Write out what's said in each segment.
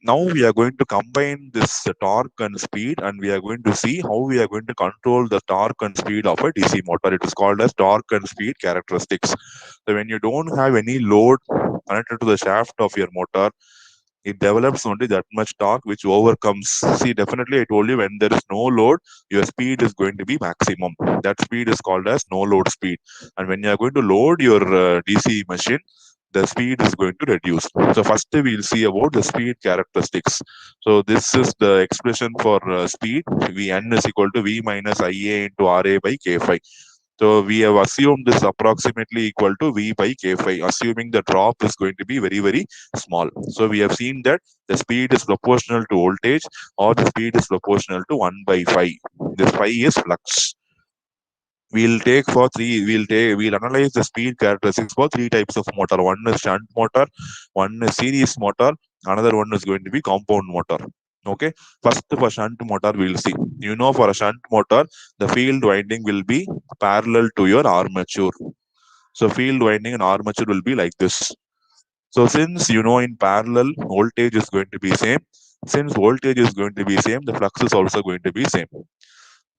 Now we are going to combine this torque and speed, and we are going to see how we are going to control the torque and speed of a DC motor. It is called as torque and speed characteristics. So when you don't have any load connected to the shaft of your motor, it develops only that much torque which overcomes. See, definitely I told you, when there is no load, your speed is going to be maximum. That speed is called as no load speed. And when you are going to load your DC machine, the speed is going to reduce. So first we'll see about the speed characteristics. So this is the expression for speed. Vn is equal to V minus Ia into Ra by K5. So we have assumed this approximately equal to V by K5, assuming the drop is going to be very, very small. So we have seen that the speed is proportional to voltage, or the speed is proportional to 1 by phi. This phi is flux. We'll analyze the speed characteristics for three types of motor. One is shunt motor, one is series motor, another one is going to be compound motor. Okay, first for shunt motor we'll see. You know, for a shunt motor, the field winding will be parallel to your armature. So field winding and armature will be like this. So since you know in parallel voltage is going to be same, since voltage is going to be same, the flux is also going to be same.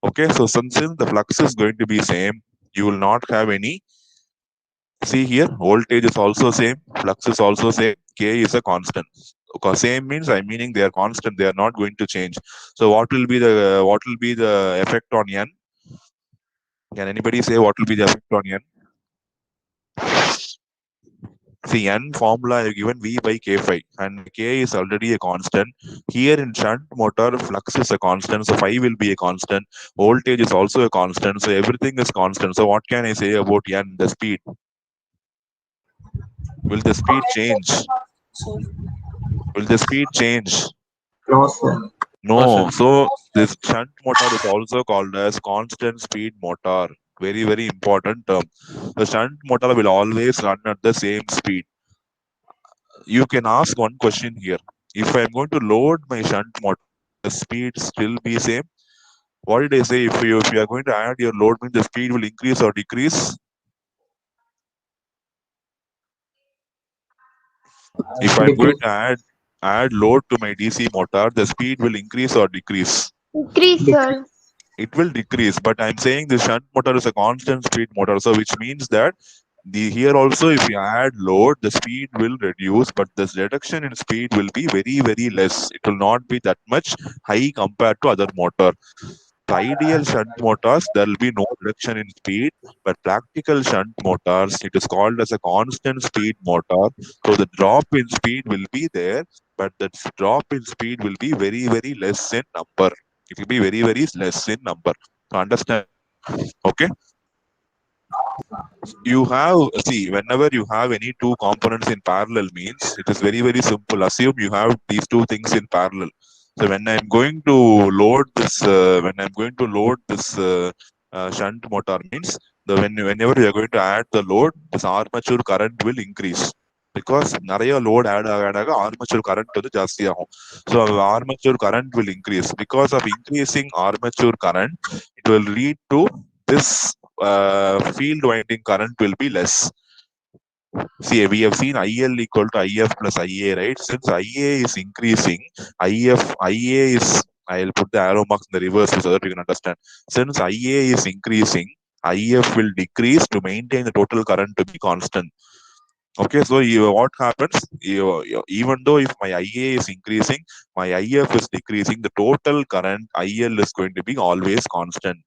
Okay, so since the flux is going to be same, you will not have any. See here, voltage is also same, flux is also same, K is a constant. Because same means I'm meaning they are constant, they are not going to change. So what will be the effect on N? Can anybody say what will be the effect on N? See, N formula I have given V by K5, and K is already a constant. Here in shunt motor, flux is a constant, so phi will be a constant. Voltage is also a constant, so everything is constant. So what can I say about N, the speed? Will the speed change? Will the speed change? No, sir. No, sir. No. So this shunt motor is also called as constant speed motor. Very, very important term. The shunt motor will always run at the same speed. You can ask one question here. If I'm going to load my shunt motor, the speed still be same? What did I say? If you are going to add your load, means the speed will increase or decrease? If I'm going Decrease. to add load to my DC motor, the speed will increase or decrease? Increase, sir. It will decrease. But I'm saying the shunt motor is a constant speed motor, so which means that the here also if you add load, the speed will reduce, but this reduction in speed will be very, very less. It will not be that much high compared to other motor. The ideal shunt motors, there will be no reduction in speed, but practical shunt motors, it is called as a constant speed motor. So the drop in speed will be there, but that drop in speed will be very, very less in number. It will be very, very less in number. So understand? Okay. You have, see, whenever you have any two components in parallel means it is very, very simple. Assume you have these two things in parallel. So when I'm going to load this, shunt motor means whenever you are going to add the load, this armature current will increase because நிறைய load add ஆக armature current வந்து ஜாஸ்தி ஆகும். So armature current will increase. Because of increasing armature current, it will lead to this field winding current will be less. See, we have seen IL equal to IF plus IA, right? Since IA is increasing, IA is, I'll put the arrow marks in the reverse so that you can understand. Since IA is increasing, IF will decrease to maintain the total current to be constant. Okay, so what happens? Even though if my IA is increasing, my IF is decreasing, the total current IL is going to be always constant.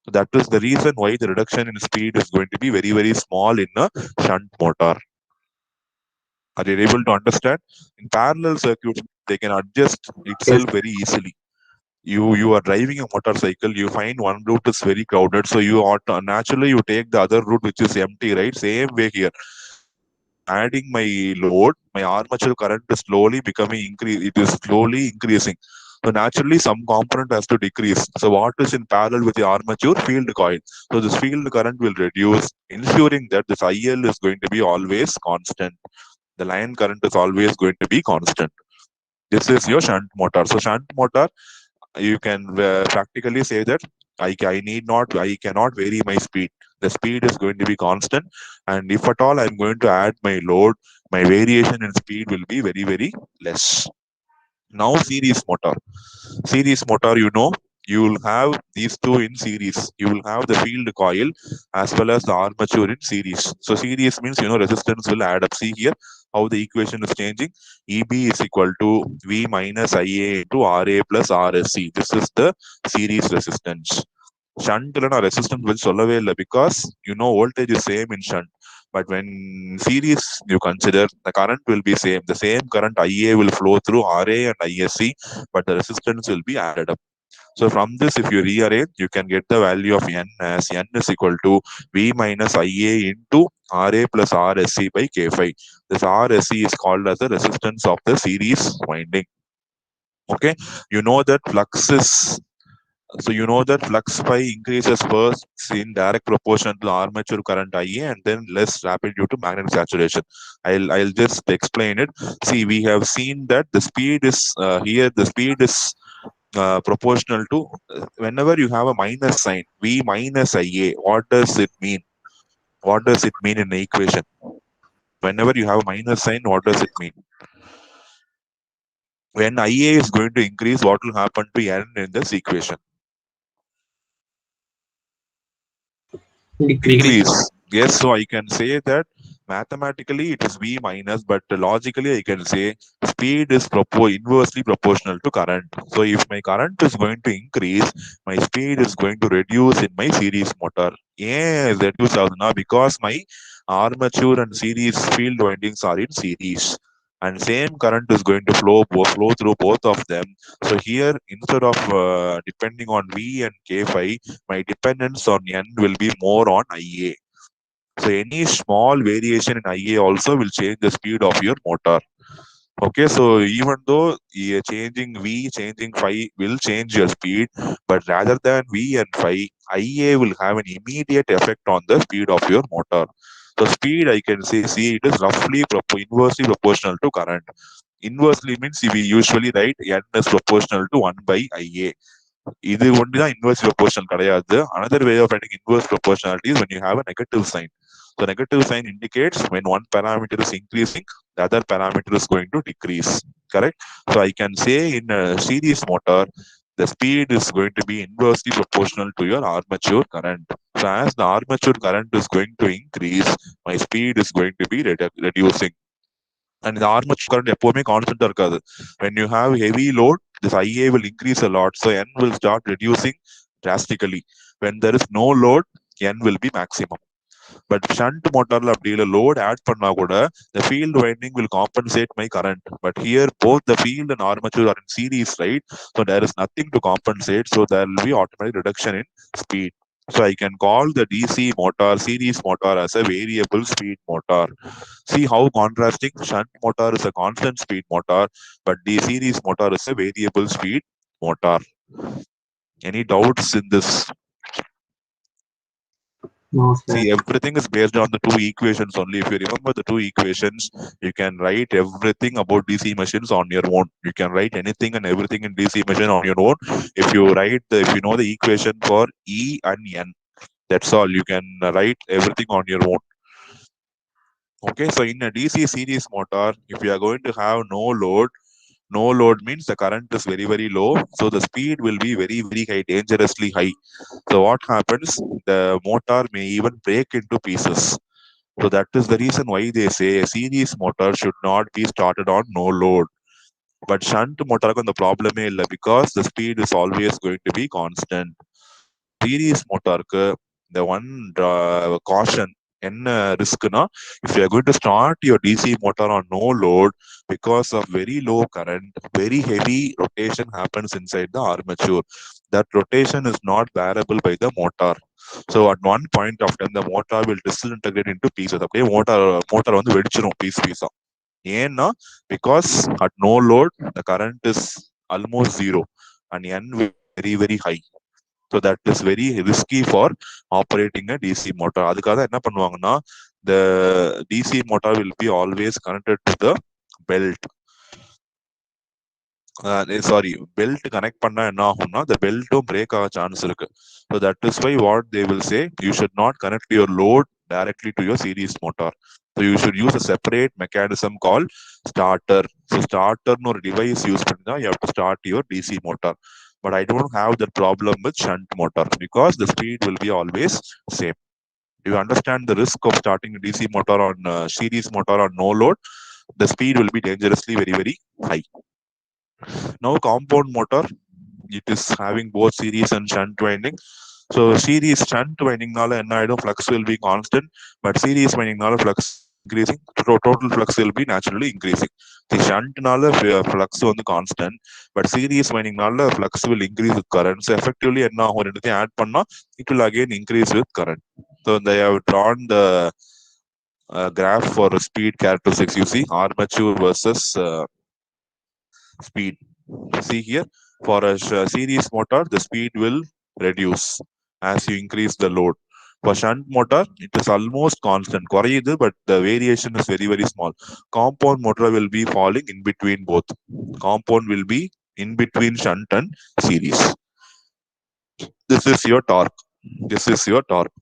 So that is the reason why the reduction in speed is going to be very, very small in a shunt motor. Are you able to understand? In parallel circuits, they can adjust Yes. itself very easily. You are driving a motorcycle, you find one route is very crowded, so you naturally you take the other route which is empty, right? Same way here. Adding my load, my armature current is slowly becoming increase. It is slowly increasing. So naturally, some component has to decrease. So what is in parallel with the armature? Field coil. So this field current will reduce, ensuring that this IL is going to be always constant. The line current is always going to be constant. This is your shunt motor. So shunt motor, you can practically say that I cannot vary my speed. The speed is going to be constant, and if at all I'm going to add my load, my variation in speed will be very, very less. Now series motor, you will have these two in series. You will have the field coil as well as the armature in series. So series means, resistance will add up. See here how the equation is changing. EB is equal to V minus IA into RA plus RSC. This is the series resistance. Shuntல நான் resistance வச்சு சொல்லவே இல்லை, because voltage is same in shunt. But when series you consider, the current will be same. The same current IA will flow through RA and ISC, but the resistance will be added up. So from this, if you rearrange, you can get the value of N as N is equal to V minus IA into RA plus RSC by K5. This RSC is called as the resistance of the series winding. Okay, you know that flux is so you know that flux phi increases first in direct proportion to the armature current IA and then less rapid due to magnetic saturation. I'll just explain it. See, we have seen that the speed is here. The speed is proportional to whenever you have a minus sign V minus IA. What does it mean? What does it mean in the equation? Whenever you have a minus sign, what does it mean? When IA is going to increase, what will happen to N in this equation? Decrease. Yes, so I can say that mathematically it is V minus, but logically I can say speed is inversely proportional to current. So if my current is going to increase, my speed is going to reduce in my series motor. Yeah, reduce now because my armature and series field windings are in series. And same current is going to flow through both of them. So here, instead of depending on V and K5, my dependence on N will be more on IA. So any small variation in IA also will change the speed of your motor. Okay, so even though changing V, changing phi will change your speed, but rather than V and phi, IA will have an immediate effect on the speed of your motor. So speed, I can say, see, it is roughly inversely proportional to current. Inversely means we usually write N is proportional to 1 by IA. இது ஒன்றுதான் inverse proportional கிடையாது. Another way of writing inverse proportionality is when you have a negative sign. So negative sign indicates when one parameter is increasing, the other parameter is going to decrease. Correct? So I can say in a series motor, the speed is going to be inversely proportional to your armature current. So as the armature current is going to increase, my speed is going to be reducing. And the armature current எப்பவுமே கான்ஸ்டன்டா இருக்காது. When you have heavy load, this IA will increase a lot, so N will start reducing drastically. When there is no load, N will be maximum. But shunt motorல அப்படி இல்லை, load add பண்ணா கூட the field winding will compensate my current. But here both the field and armature are in series, right? So there is nothing to compensate, so there will be automatic reduction in speed. So I can call the DC motor, series motor, as a variable speed motor. See how contrasting. Shunt motor is a constant speed motor, but the series motor is a variable speed motor. Any doubts in this? No, sir. See, everything is based on the two equations only. If you remember the two equations, you can write everything about DC machines on your own. You can write anything and everything in DC machine on your own. If you know the equation for E and N, that's all. You can write everything on your own. Okay, so in a DC series motor, if you are going to have no load means the current is very, very low. So the speed will be very, very high, dangerously high. So what happens? The motor may even break into pieces. So that is the reason why they say a series motor should not be started on no load. But shunt motor the problem is because the speed is always going to be constant. Series motor the one caution என்ன ரிஸ்க்னா, if you are going to start your DC motor on no load, because of very low current, very heavy rotation happens inside the armature. That rotation is not bearable by the motor. So at one point of time, the motor will disintegrate into pieces. அப்படியே motor வந்து வெடிச்சிரும் பீஸா. ஏன்னா because at no load the current is almost zero and N very, very high. So that is very risky for operating a DC motor. அதுக்காக என்ன பண்ணுவாங்கன்னா, the DC motor will be always connected to the belt. Belt connect பண்ணா என்ன ஆகும்னா, the belt-உம் break ஆக chance இருக்கு. So that is why what they will say, you should not connect your load directly to your series motor. So you should use a separate mechanism called starter. So starter or device use பண்ணா you have to start your DC motor. But I don't have that problem with shunt motor because the speed will be always same. You understand the risk of starting a DC motor on series motor on no load. The speed will be dangerously very high. Now compound motor, it is having both series and shunt winding. So series shunt winding nala enna aidum flux will be constant, but series winding nala flux will be increasing. Total flux will be naturally increasing. The shunt nala flux வந்து constant, but series winding nala flux will increase with current. So effectively enna ஆகும் ரெண்டுத்தையும் add பண்ணா it will again increase with current. So they have drawn the graph for speed characteristics. You see armature versus speed. See here, for a series motor, the speed will reduce as you increase the load. For shunt motor, it is almost constant. குறையுது, but the variation is very small. Compound motor will be falling in between both. Compound will be in between shunt and series. This is your torque. This is your torque.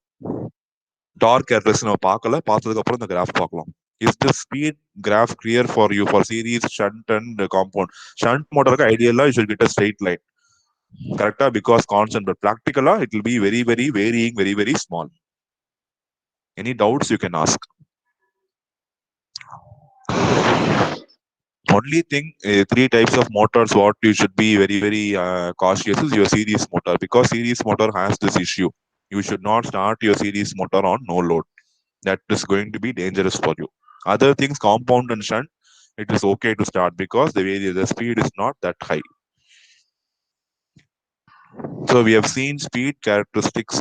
Torque characteristics நம்ம பார்க்கல, பார்த்ததுக்கு அப்புறம் இந்த graph பார்க்கலாம். Is the speed graph clear for you for series, shunt and compound? Shunt motor ideally you should get a straight line. Correct? Because constant, but practically it will be very varying, very small. Any doubts you can ask. Only thing, three types of motors what you should be very cautious is your series motor, because series motor has this issue. You should not start your series motor on no load. That is going to be dangerous for you. Other things, compound and shunt, it is okay to start because the speed is not that high. So we have seen speed characteristics